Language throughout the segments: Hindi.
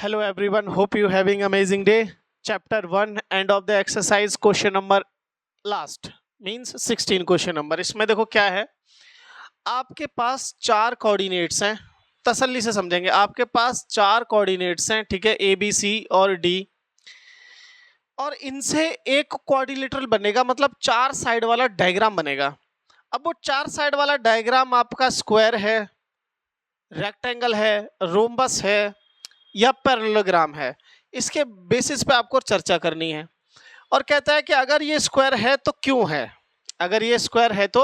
Hello everyone, hope you having amazing day. Chapter 1 end of the exercise question number last means 16 question number. इसमें देखो क्या है, आपके पास चार कोऑर्डिनेट्स हैं, तसल्ली से समझेंगे। आपके पास चार कोऑर्डिनेट्स हैं, ठीक है, ए बी सी और डी, और इनसे एक क्वाड्रिलेटरल बनेगा, मतलब चार साइड वाला डायग्राम बनेगा। अब वो चार साइड वाला डायग्राम आपका स्क्वायर है, रेक्टेंगल है, रोम्बस है या पैरेललोग्राम है, इसके बेसिस पे आपको चर्चा करनी है। और कहता है कि अगर ये स्क्वायर है तो क्यों है, अगर ये स्क्वायर है तो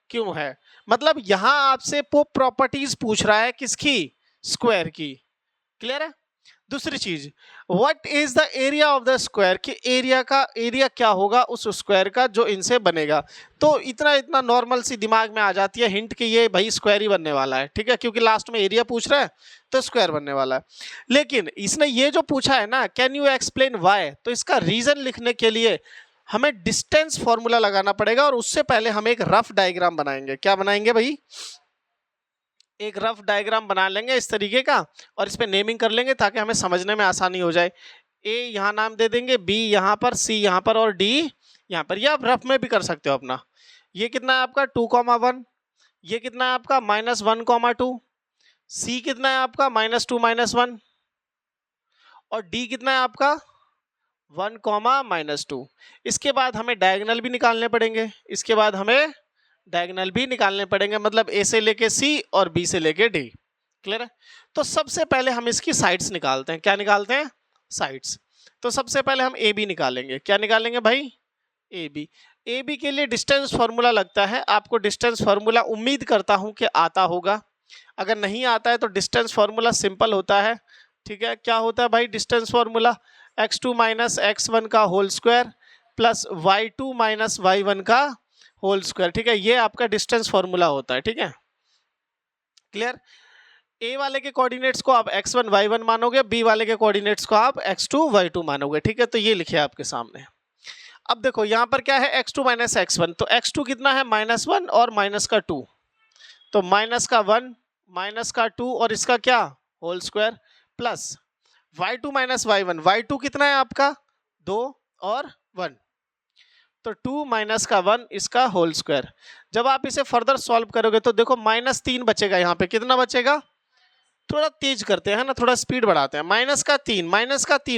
क्यों है, मतलब यहां आपसे वो प्रॉपर्टीज पूछ रहा है, किसकी, स्क्वायर की। क्लियर है। दूसरी चीज, what is the area of the square, कि एरिया का एरिया क्या होगा उस स्क्वायर का जो इनसे बनेगा। तो इतना इतना नॉर्मल सी दिमाग में आ जाती है हिंट कि ये भाई स्क्वायर ही बनने वाला है, ठीक है, क्योंकि लास्ट में एरिया पूछ रहा है तो स्क्वायर बनने वाला है। लेकिन इसने ये जो पूछा है ना, कैन यू एक्सप्लेन व्हाई, तो इसका रीजन लिखने के लिए हमें डिस्टेंस फॉर्मूला लगाना पड़ेगा, और उससे पहले हम एक रफ डायग्राम बनाएंगे। क्या बनाएंगे भाई, एक रफ डायग्राम बना लेंगे इस तरीके का, और इस पे नेमिंग कर लेंगे ताकि हमें समझने में आसानी हो जाए। ए यहाँ नाम दे देंगे, बी यहाँ पर, सी यहाँ पर और डी यहाँ पर। ये आप रफ में भी कर सकते हो अपना। ये कितना है आपका 2,1, ये कितना है आपका -1,2, सी कितना है आपका -2 -1, और डी कितना है आपका 1, -2। इसके बाद हमें डायगोनल भी निकालने पड़ेंगे, इसके बाद हमें डायगोनल भी निकालने पड़ेंगे, मतलब ए से लेके सी और बी से लेके डी। क्लियर है। तो सबसे पहले हम इसकी साइड्स निकालते हैं। क्या निकालते हैं, साइड्स। तो सबसे पहले हम ए बी निकालेंगे। क्या निकालेंगे भाई, ए बी। ए बी के लिए डिस्टेंस फार्मूला लगता है, आपको डिस्टेंस फार्मूला उम्मीद करता हूं कि आता होगा। अगर नहीं आता है तो डिस्टेंस फार्मूला सिंपल होता है, ठीक है। क्या होता है भाई डिस्टेंस फार्मूला, x2 - x1 का whole square plus y2 - y1 का होल स्क्वायर, ठीक है। ये आपका डिस्टेंस फार्मूला होता है, ठीक है। क्लियर। ए वाले के कोऑर्डिनेट्स को आप x1 y1 मानोगे, बी वाले के कोऑर्डिनेट्स को आप x2 y2 मानोगे, ठीक है। तो ये लिखे आपके सामने। अब देखो यहाँ पर क्या है, x2 - x1, तो x2 कितना है -1 और -2, तो -1 -2 और इसका क्या whole square plus y2 - y1, y2 कितना है आपका 2 और 1, तो 2 - 1 इसका होल स्क्वायर। जब आप इसे फर्दर सॉल्व करोगे तो देखो -3 बचेगा, यहाँ पे कितना बचेगा, थोड़ा तेज करते हैं ना, थोड़ा स्पीड बढ़ाते हैं। -3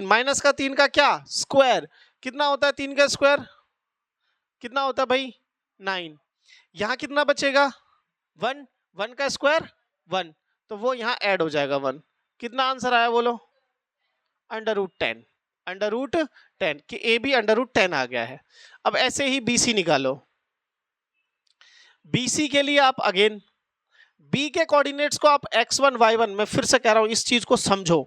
-3 का क्या स्क्वायर, कितना होता है 3 का स्क्वायर, कितना होता है भाई 9। यहाँ कितना बचेगा 1, 1 का स्क्वायर 1, तो वो यहाँ ऐड हो जाएगा 1। कितना आंसर आया बोलो, √10, √10 कि ए बी √10 आ गया है। अब ऐसे ही BC निकालो। BC के लिए आप अगेन B के कोऑर्डिनेट्स को आप x1 y1, मैं फिर से कह रहा हूं इस चीज को समझो।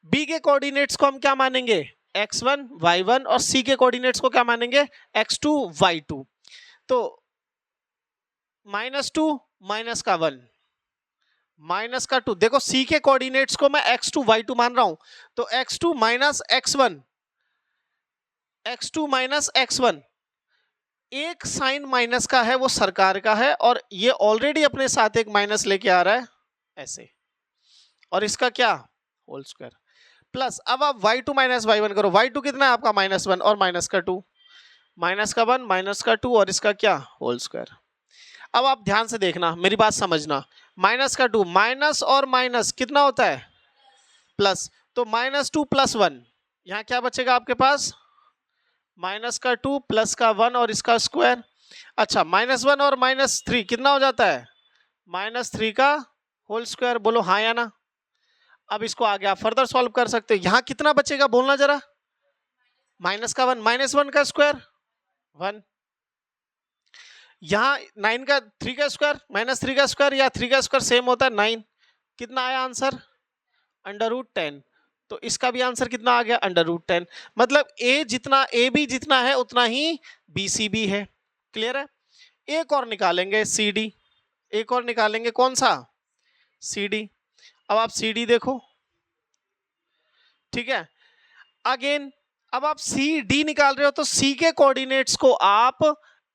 B के कोऑर्डिनेट्स को हम क्या मानेंगे, x1 y1, और C के कोऑर्डिनेट्स को क्या मानेंगे, x2 y2। तो -2 -1 -2, देखो C के कोऑर्डिनेट्स को मैं x2 y2 मान रहा हूं, तो x2 - x1, x2 - x1, एक साइन माइनस का है वो सरकार का है, और ये ऑलरेडी अपने साथ एक माइनस लेके आ रहा है ऐसे, और इसका क्या होल स्क्वायर प्लस। अब आप y2 - y1 करो, y2 कितना है आपका -1 और -2, -1 -2 और इसका क्या होल स्क्वायर। अब आप ध्यान से देखना, मेरी बात समझना, -2 माइनस और माइनस कितना होता है प्लस, तो -2 + 1, यहाँ क्या बचेगा आपके पास -2 + 1 और इसका स्क्वायर। अच्छा -1 और -3 कितना हो जाता है, -3 का होल स्क्वायर। बोलो हाँ या ना। अब इसको आगे आप फर्दर सॉल्व कर सकते हो। यहाँ कितना बचेगा बोलना जरा, -1 -1 का स्क्वायर 1, यहाँ 9 का 3 का स्क्वायर -3 का स्क्वायर या 3 का स्क्वायर सेम होता है 9। कितना आया आंसर, √10। तो इसका भी आंसर कितना आ गया, √10। मतलब ए बी जितना है उतना ही BC भी है। क्लियर है। एक और निकालेंगे CD, एक और निकालेंगे, कौन सा, CD। अब आप CD देखो, ठीक है। अगेन अब आप CD निकाल रहे हो, तो C के कोऑर्डिनेट्स को आप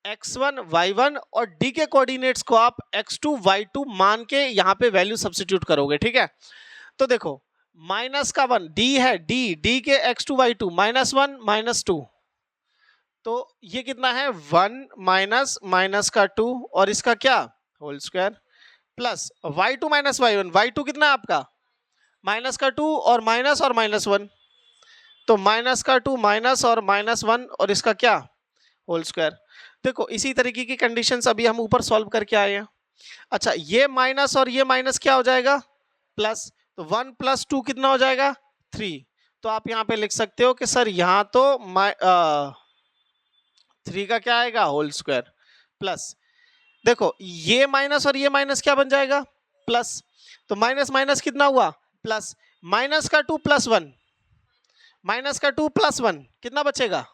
x1 y1 और D के कोऑर्डिनेट्स को आप x2 y2 मान के यहाँ पे वैल्यू सब्स्टिट्यूट करोगे, ठीक है। तो देखो माइनस का 1, डी है, डी के x2 y2 -1 -2, तो ये कितना है 1 माइनस माइनस का 2 और इसका क्या whole square plus y2 minus y1, y2 कितना है आपका माइनस का 2 और माइनस 1, तो माइनस का 2 माइनस और -1 और इसका क्या होल स्क्वायर। देखो इसी तरीके की कंडीशंस अभी हम ऊपर सॉल्व करके आए हैं। अच्छा ये माइनस और ये माइनस क्या हो जाएगा प्लस, तो 1 + 2 कितना हो जाएगा 3, तो आप यहाँ पे लिख सकते हो कि सर यहाँ तो 3 का क्या आएगा होल स्क्वायर प्लस, देखो ये माइनस और ये माइनस क्या बन जाएगा प्लस, तो माइनस माइनस कितना हुआ प्लस, माइनस का 2 + 1, माइनस का 2 + 1 कितना बचेगा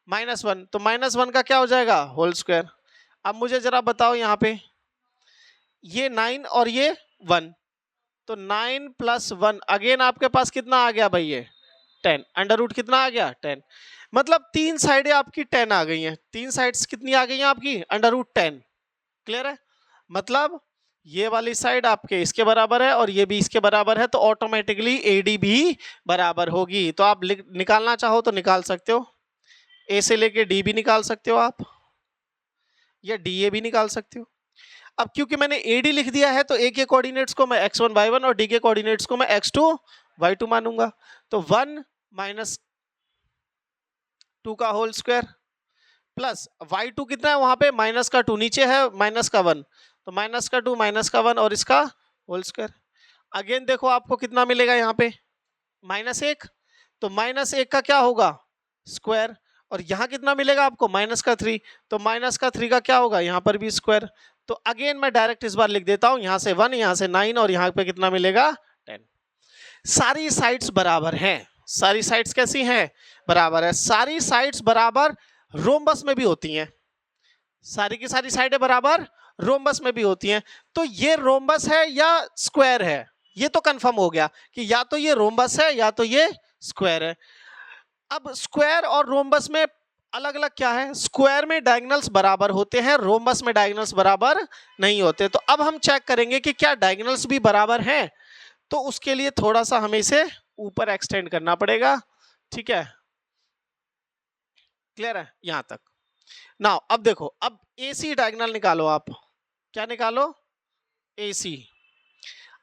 -1, तो -1 का क्या हो जाएगा होल स्क्वायर। अब मुझे जरा बताओ यहाँ पे ये 9 और ये 1, तो 9 + 1 अगेन आपके पास कितना आ गया भाई ये 10, अंडर रूट कितना आ गया 10, मतलब तीन साइडें आपकी 10 आ गई हैं, तीन साइड्स कितनी आ गई हैं आपकी अंडर रूट 10, क्लियर है। मतलब ये वाली साइड आपके इसके बराबर है और ये भी इसके बराबर है, तो ऑटोमेटिकली एडी भी बराबर होगी। तो आप निकालना चाहो तो निकाल सकते हो, ए से लेके डी भी निकाल सकते हो आप, या डी ए भी निकाल सकते हो। अब क्योंकि मैंने एडी लिख दिया है तो ए के कोऑर्डिनेट्स को मैं x1 y1 और डी के कोऑर्डिनेट्स को मैं x2 y2 मानूंगा, तो 1 - 2 का होल स्क्वायर प्लस y2 कितना है वहां पे माइनस का 2, नीचे है माइनस का 1, तो माइनस का 2 माइनस का 1 और इसका होल स्क्वायर। अगेन देखो आपको कितना मिलेगा यहाँ पे -1, तो -1 का क्या होगा स्क्वायर, और यहाँ कितना मिलेगा आपको -3, तो -3 का क्या होगा यहाँ पर भी स्क्वायर। तो अगेन मैं डायरेक्ट इस बार लिख देता हूँ, यहाँ से 1 यहाँ से 9 और यहाँ पे कितना मिलेगा 10। सारी साइड्स बराबर हैं, सारी साइड्स कैसी हैं बराबर है, सारी साइड्स बराबर रोम्बस में भी होती हैं, सारी की सारी साइडें बराबर रोम्बस में भी होती हैं। तो ये रोम्बस है या स्क्वायर है, ये तो कंफर्म हो गया कि या तो ये रोम्बस है या तो ये स्क्वायर है। अब स्क्वायर और रोम्बस में अलग अलग क्या है, स्क्वायर में डायगोनल्स बराबर होते हैं, रोम्बस में डायगोनल्स बराबर नहीं होते। तो अब हम चेक करेंगे कि क्या डायगोनल्स भी बराबर हैं, तो उसके लिए थोड़ा सा हमें इसे ऊपर एक्सटेंड करना पड़ेगा, ठीक है, क्लियर है यहां तक। नाउ अब देखो, अब AC डायगोनल निकालो आप, क्या निकालो AC।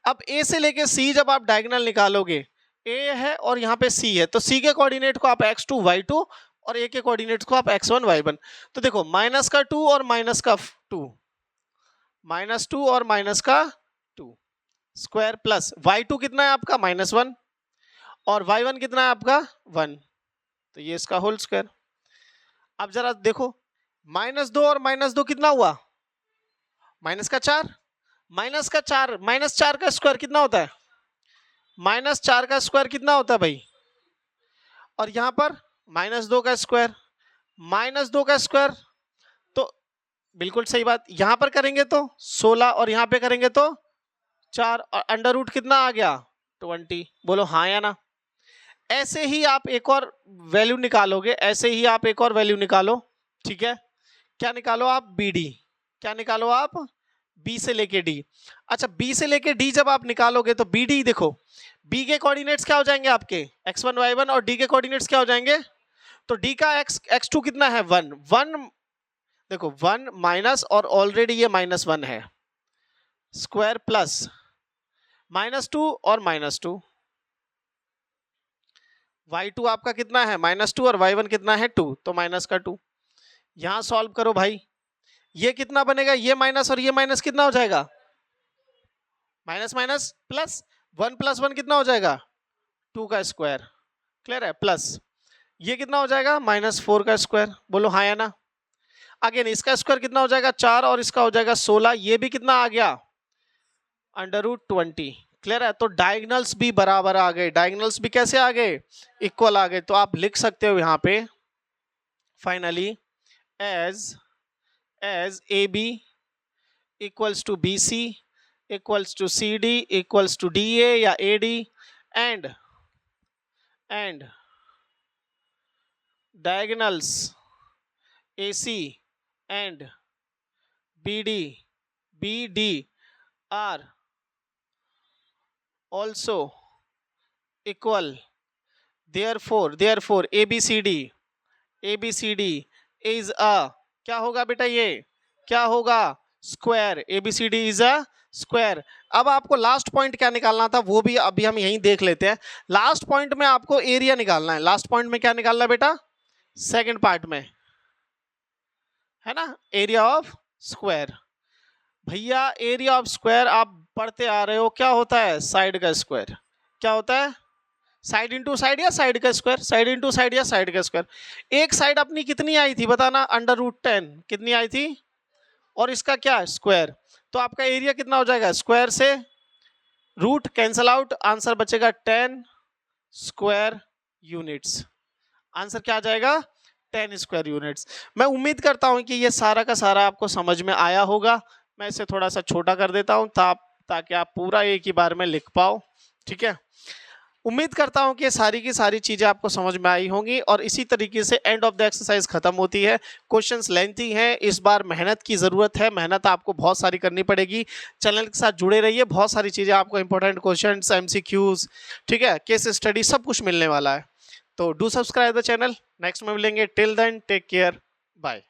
अब A से लेके C जब आप डायगोनल निकालोगे, A है और यहाँ पे C है, तो C के कोऑर्डिनेट को आप x2 y2 और A के कोऑर्डिनेट को आप x1 y1, तो देखो माइनस का 2 और माइनस का 2, -2 और -2 स्क्वायर प्लस y2 कितना है आपका -1 और y1 कितना है आपका 1, तो ये इसका होल स्क्वायर। अब जरा देखो -2 और -2 कितना हुआ -4, -4 का स्क्वायर कितना होता है -4 का स्क्वायर कितना होता है भाई, और यहां पर -2 का स्क्वायर, -2 का स्क्वायर, तो बिल्कुल सही बात, यहां पर करेंगे तो 16 और यहां पे करेंगे तो 4 और अंडर रूट कितना आ गया 20, बोलो हाँ या ना। ऐसे ही आप एक और वैल्यू निकालोगे, ऐसे ही आप एक और वैल्यू निकालो, ठीक है, क्या निकालो आप BD, क्या निकालो आप B से लेके D। अच्छा B से लेके D जब आप निकालोगे तो BD देखो, B के कोऑर्डिनेट्स क्या हो जाएंगे आपके x1 y1 और D के कोऑर्डिनेट्स क्या हो जाएंगे, तो D का x2 कितना है 1, 1 देखो 1 माइनस और ऑलरेडी ये -1 है स्क्वायर प्लस -2 और -2, y2 आपका कितना है -2 और y1 कितना है 2, तो माइनस का 2, यहां सॉल्व करो भाई, ये कितना बनेगा, ये माइनस और ये माइनस कितना हो जाएगा माइनस माइनस प्लस, 1 + 1 कितना हो जाएगा 2 का स्क्वायर, क्लियर है, प्लस ये कितना हो जाएगा -4 का स्क्वायर, बोलो हाँ या ना। अगेन इसका स्क्वायर कितना हो जाएगा 4 और इसका हो जाएगा 16, ये भी कितना आ गया √20, क्लियर है। तो डायगोनल्स भी बराबर आ गए, डायगोनल्स भी कैसे आ गए इक्वल आ गए। तो आप लिख सकते हो यहाँ पे finally as AB equals to BC equals to CD equals to DA या AD and diagonals AC and BD are also equal therefore ABCD is a, क्या होगा बेटा, ये क्या होगा, square. ABCD is a square. अब आपको लास्ट पॉइंट क्या निकालना था वो भी अभी हम यहीं देख लेते हैं। लास्ट पॉइंट में आपको एरिया निकालना है। लास्ट पॉइंट में क्या निकालना है बेटा, सेकंड पार्ट में, है ना, एरिया ऑफ स्क्वायर। भैया एरिया ऑफ स्क्वायर आप पढ़ते आ रहे हो, क्या होता है, साइड का स्क्वायर। क्या होता है, साइड इंटू साइड या साइड का स्क्वायर, साइड इंटू साइड या साइड का स्क्वायर। एक साइड अपनी कितनी आई थी बताना, √10 कितनी आई थी, और इसका क्या स्क्वायर, तो आपका एरिया कितना हो जाएगा, स्क्वायर से रूट कैंसल आउट, आंसर बचेगा 10 स्क्वायर यूनिट्स। आंसर क्या आ जाएगा, 10 स्क्वायर यूनिट्स। मैं उम्मीद करता हूं कि ये सारा का सारा आपको समझ में आया होगा। मैं इसे थोड़ा सा छोटा कर देता हूं ताकि आप पूरा एक ही बार में लिख पाओ, ठीक है। उम्मीद करता हूं कि ये सारी की सारी चीजें आपको समझ में आई होंगी, और इसी तरीके से एंड ऑफ द एक्सरसाइज खत्म होती है। क्वेश्चंस लेंथी हैं, इस बार मेहनत की जरूरत है, मेहनत आपको बहुत सारी करनी पड़ेगी। चैनल के साथ जुड़े रहिए, बहुत सारी चीजें आपको इंपॉर्टेंट क्वेश्चंस, MCQs, ठीक है, केस स्टडी, सब कुछ मिलने वाला है। तो do subscribe the channel. Next में मिलेंगे, till then take care, bye.